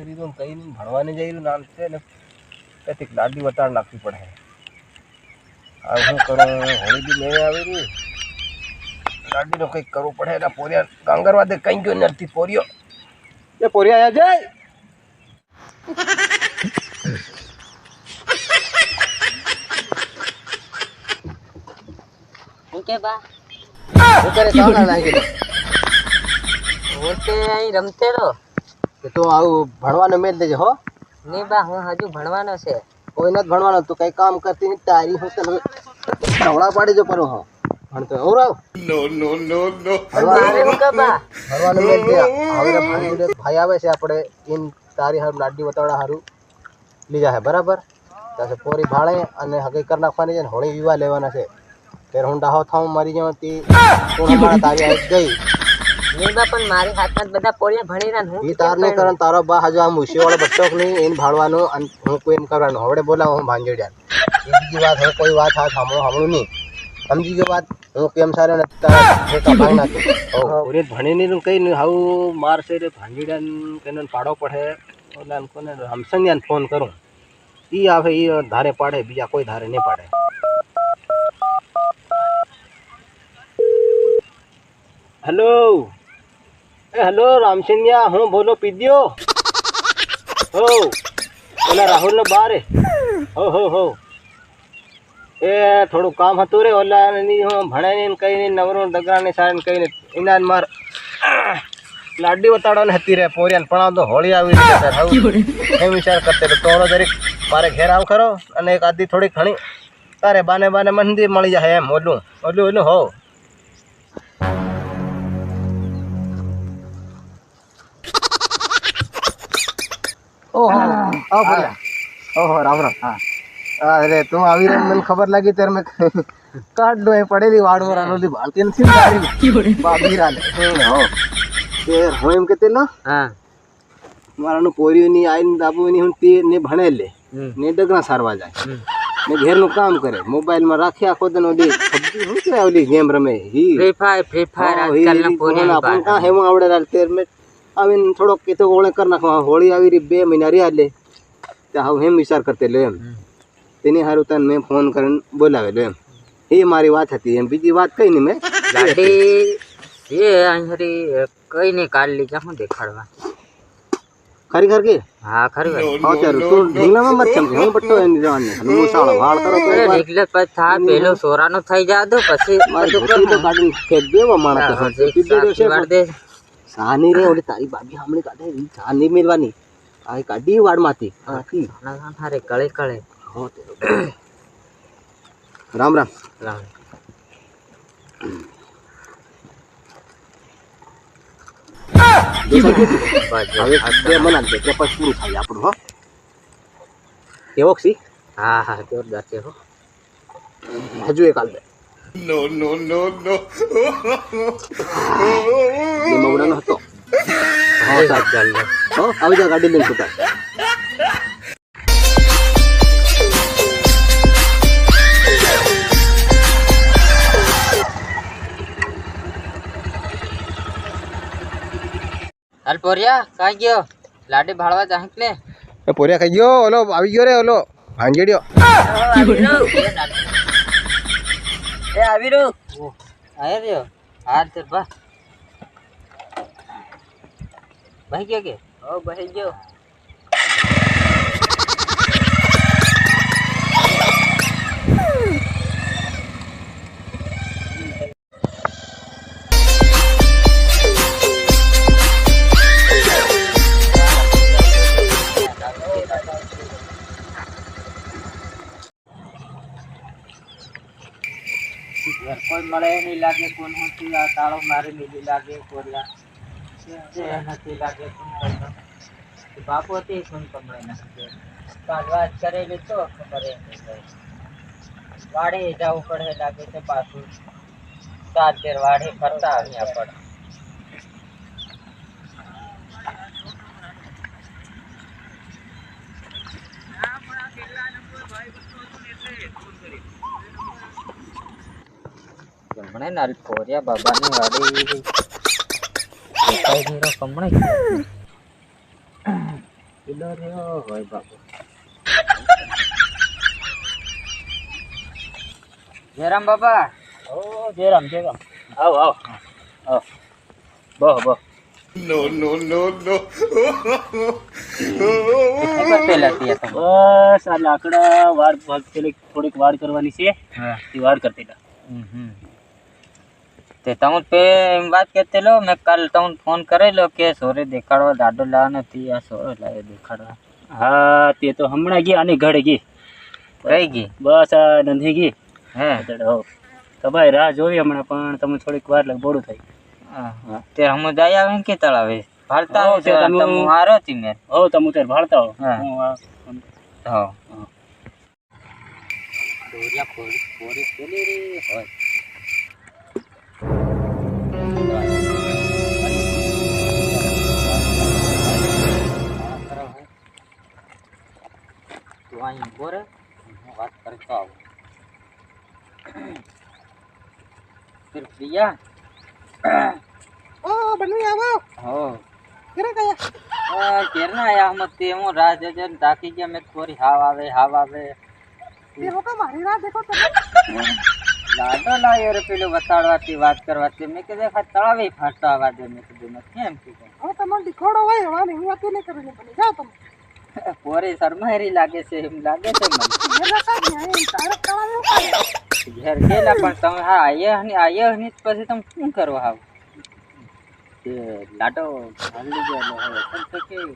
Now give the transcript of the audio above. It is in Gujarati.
કરી દો કઈ નહીં ભણવાને જઈ રહ્યું નામ છે ને કંઈક લાડી વટાણ નાખવી પડે હવે શું કરો હોળી બી નહીં આવી રહી લાડીનો કંઈક કરવું પડે એના પોરિયા કાંગરવા દે કઈ ગયો નથી પોરિયો એ પોરિયા આયા જાય કે બા શું કરે કામ લાગી ઓતે અહીં રમતે રહો તો આવું ભણવાનું મેળ દેજે હો નહીં બા હું હજુ ભણવાનો છે કોઈ નથી ભણવાનું તું કઈ કામ કરતી નહીં તારી હું તને ઢવડા પાડી જો પર હો ભણતો હું રાવ મારે હું કે બા ભણવાનું મેળ દે હવે ભાઈ આવે છે આપણે ઇન તારી હારું લાડી વતાવડા હારું લીધા છે બરાબર ત્યાં પોરી ભાળે અને હગઈ કરી નાખવાની છે ને હોળી વિવાહ લેવાના છે ત્યારે હું ડાહો થાઉં મરી જાઉં તે કોણ મારા તારી આવી ગઈ નહીં બા પણ મારી હાથમાં બધા પોળિયા ભણી રહ્યા હું એ તાર નહીં કરે તારો બા હજુ આ મુશીવાળો બચ્ચો નહીં એને ભાળવાનું અને હું કોઈ એમ કરવાનું હવે બોલાવો હું ભાંજડ્યા એ બીજી વાત હવે કોઈ વાત હાથ સાંભળું નહીં સમજી ગયો વાત હું કેમ સારે ને ભાઈ નાખી ભણી નહીં કઈ નહીં હાવું મારશે રે ભાંજડ્યા કેને પાડો પડે ઓલા કોને હમસંગિયાને ફોન કરું એ આવે એ ધારે પાડે બીજા કોઈ ધારે નહીં પાડે હેલો હેલો રામસિંધિયા હું બોલો પીદ્યો હો ઓલા રાહુલનો બાર હો એ થોડું કામ હતું રે ઓલા હું ભણે નહીં કઈ નહીં નવરો દગરાની સારે કઈ નહીં એના માર લાડી વતાડવાની હતી રે પોરિયાને પણ તો હોળી આવી રીતે એમ વિચાર કરતે તોડો દરેક મારે ઘેર આવ ખરો અને એક આધી થોડીક ઘણી તારે બાને બાને મંદિર મળી જાય એમ ઓલું હો ઓહો રામ રામ હા અરે તું આવી રહી મને ખબર લાગી ત્યારે મેં કાઢ દો એ પડેલી વાડો રાનોલી ભારતી નથી તારી બાબીરાને હો તે હું એમ કહેતે લો હા મારાનું પોરીઓની આઈને દાબુની હું તે ને ભણે લે ને ડગરા સારવા જાય ને ઘેરનું કામ કરે મોબાઈલમાં રાખી આખો દિન ઓલી શું કે ઓલી ગેમ રમે ફ્રી ફાયર આજકાલના પોરીયા આપણને કાં હેવું આવડે રાલ તેર મેં આવીને થોડોક કે તો ઓળે કરી નાખવા હોળી આવી રહી 2 મહિના રહ્યા લે ત્યાં હવે એમ વિચાર કરતે લો એમ તેની હારું તને મેં ફોન કરીને બોલાવેલો એમ એ મારી વાત હતી એમ બીજી વાત કઈ નહીં મેં લાડી એ અહીં કઈ નહીં કાઢ લીધા હું દેખાડવા ખરેખર કે હા ખરી હા ચાલો તું ઢીંગલામાં મત સમજે હું બટ્ટો એની જવાની હું સાળો વાળ કરો તો નીકળે પછી થા પેલો સોરાનો થઈ જા દો પછી મારે તો કાઢીને ફેંક દેવો માણસ દે સાની રે ઓલી તારી બાબી હમણે કાઢે સાની મેલવાની આ કાઢી વાડમાંથી હારે કળે કળે રામ રામ રામ હવે મના દે કે પછી પૂરું થાય આપણું હો કેવો સી હા હા જોરદાર છે હો હજુ એક હાલ દે No. ये मौलाना હતો હા સાહેબ ચાલ હો આવી જા ગાડી લઈને સુતા હાલ પોરિયા કાઈ ગયો લાડી ભાળવા જાહક ને એ પોરિયા ખાઈ ગયો ઓલો આવી ગયો રે ઓલો ભાંજેડ્યો એ આવી રહ્યો આયા રહ્યો હાર તે બા ભાઈ ગયો કે ઓ ભાઈ ગયો કોઈ મળે નહીં લાગે કોણ હોતી આ તાળો મારી લીધી લાગે કોરિયા નથી લાગે બાપુ હતી શું કમળે નથી વાત કરેલી તો ખબર વાડે જવું પડે લાગે છે પાછું 7 વાડે ફરતા આવ્યા પડે કમણે નાલ પોરિયા બાબાની વાડી કઈ ધીરો કમણે પેલો રહ્યો હોય બાપુ. જયરામ બાપા. ઓ જયરામ જયરામ. આવ આવ આવ. બહો બહો. શું કરતેલા ત્યાં તમે? બસ આ લાકડા વાડ પેલી થોડીક વાડ કરવાની છે હા. એ વાડ કરતી હતા. તે તમે પે એમ વાત કરતેલો મેં કાલ તમને ફોન કરેલો કે સોરે દેખાડવા દાડો લાવવાનો હતી આ સોરે લાવે દેખાડવા. હા તે તો હમણાં ગઈ આની ઘડે ગઈ. કઈ ગઈ? બસ આ નંધી ગઈ. હે હો તો ભાઈ રાહ જોઈ હમણાં પણ તમે થોડીક વાર લાગ બોડું થઈ. હા. તે હમ જાય આવે ને કે તળાવે ફરતા હો, આવે તે તમે- તમે હારો તી મેં. હો તમે ત્યારે ભાળતા હો. હા. હું આ હા. દોરિયા ફોરી ફોરી પેલી રે હોય. તું અહીં ઊભો રહે, હું વાત કરતો આવું. फिर प्रिया हो કેરના આયા મત તે હું રાહ જજન તાકી ગયા મેં થોડી હાવ આવે લાડો લાયો રે પેલો વતાડવાથી વાત કરવાથી મેં કીધું આ તળાવે ફાટતો આવા દે મેં કીધું નથી એમ કીધું પોરી શરમાયેલી લાગે છે એમ લાગે છે મને ઘેર ગયેલા પણ તમે હા આયા ને પછી તમે શું કરવા આવ તે લાડો હાલી ગયેલો હવે પણ તો કેવું